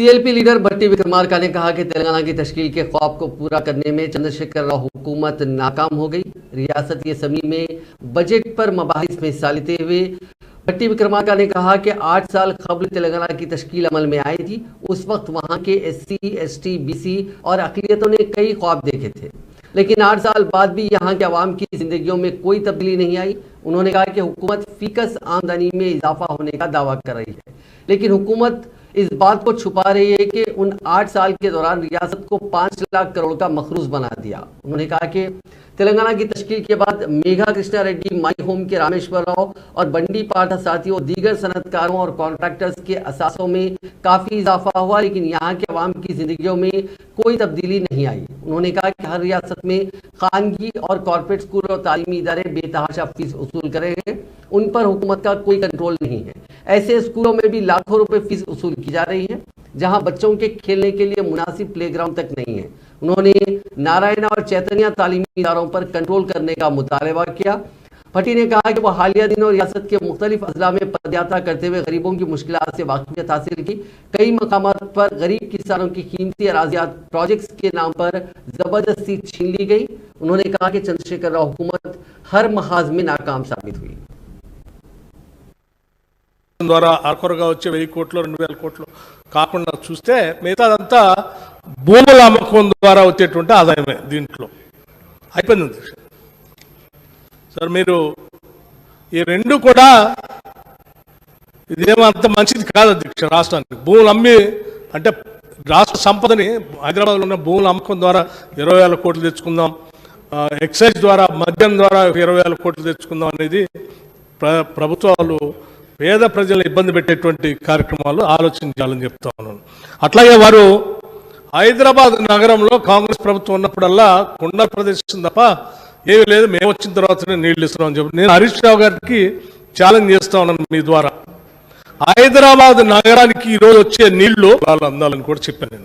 CLP leader भट्टी विक्रमार्का ने कहा कि तेलंगाना की तश्कील के ख्वाब को पूरा करने में चंद्रशेखर राव हुकूमत नाकाम हो गई। रियासत की असम्बली में बजट पर मबाहिस में हिस्सा लेते हुए भट्टी विक्रमार्का ने कहा कि 8 साल कबल तेलंगाना की तश्कील अमल में आई थी। उस वक्त वहां के SC, ST, BC और अक़लियतों ने कई ख्वाब देखे थे, लेकिन 8 साल बाद भी यहाँ के अवाम की जिंदगियों में कोई तब्दीली नहीं आई। उन्होंने कहा कि हुकूमत फीकस आमदनी में इजाफा होने का दावा कर रही है, लेकिन हुकूमत इस बात को छुपा रही है कि उन 8 साल के दौरान रियासत को 5 लाख करोड़ का मखरूज बना दिया। उन्होंने कहा कि तेलंगाना की तश्कील के बाद मेघा कृष्णा रेड्डी, माई होम के रामेश्वर राव और बंडी पाठा साथियों दीगर सनतकारों और कॉन्ट्रैक्टर्स के असासों में काफ़ी इजाफा हुआ, लेकिन यहाँ के अवाम की जिंदगियों में कोई तब्दीली नहीं आई। उन्होंने कहा कि हर रियासत में खानगी और कॉर्पोरेट स्कूल और तालीमी इदारे बेतहाशा फीस वसूल कर रहे हैं, उन पर हुकूमत का कोई कंट्रोल नहीं है। ऐसे स्कूलों में भी लाखों रुपए फीस वसूल की जा रही है, जहां बच्चों के खेलने के लिए मुनासिब प्लेग्राउंड तक नहीं है। उन्होंने नारायणा और चैतन्य तालीमी इदारों पर कंट्रोल करने का मुतालबा किया। भट्टी ने कहा कि वो हालिया दिनों रियासत के मुख्तलिफ अजला में पदयात्रा करते हुए गरीबों की मुश्किलात से वाकिफियत हासिल की। कई मकामात पर गरीब किसानों की कीमती अराजियात प्रोजेक्ट्स के नाम पर जबरदस्ती छीन ली गई। उन्होंने कहा कि चंद्रशेखर राव हुकूमत हर महाज में नाकाम साबित हुई। ద్వారా ఆఖరుగా వచ్చే 1000 కోట్లు 2000 కోట్లు కాకుండా చూస్తే మిగతాదంతా భూముల అమ్మకం ద్వారా వచ్చేటువంటి ఆదాయమే దీంట్లో అయిపోయింది సార్। మీరు ఈ రెండు కూడా ఇదేమంత మంచిది కాదు అధ్యక్ష రాష్ట్రానికి। భూములు అమ్మి అంటే రాష్ట్ర సంపదని హైదరాబాద్లో ఉన్న భూముల అమ్మకం ద్వారా 20,000 కోట్లు తెచ్చుకుందాం, ఎక్సైజ్ ద్వారా మద్యం ద్వారా 20,000 కోట్లు తెచ్చుకుందాం అనేది ప్రభుత్వాలు పేద ప్రజలను ఇబ్బంది పెట్టేటువంటి కార్యక్రమాలు ఆలోచించాలని చెప్తా ఉన్నాను। అట్లాగే వారు హైదరాబాద్ నగరంలో కాంగ్రెస్ ప్రభుత్వం ఉన్నప్పుడల్లా కొండ ప్రదేశం తప్ప ఏమీ లేదు, మేము వచ్చిన తర్వాతనే నీళ్లు ఇస్తున్నామని చెప్పి నేను హరీష్ రావు గారికి ఛాలెంజ్ చేస్తా ఉన్నాను మీ ద్వారా। హైదరాబాద్ నగరానికి ఈరోజు వచ్చే నీళ్లు వాళ్ళు అందాలని కూడా చెప్పాను నేను।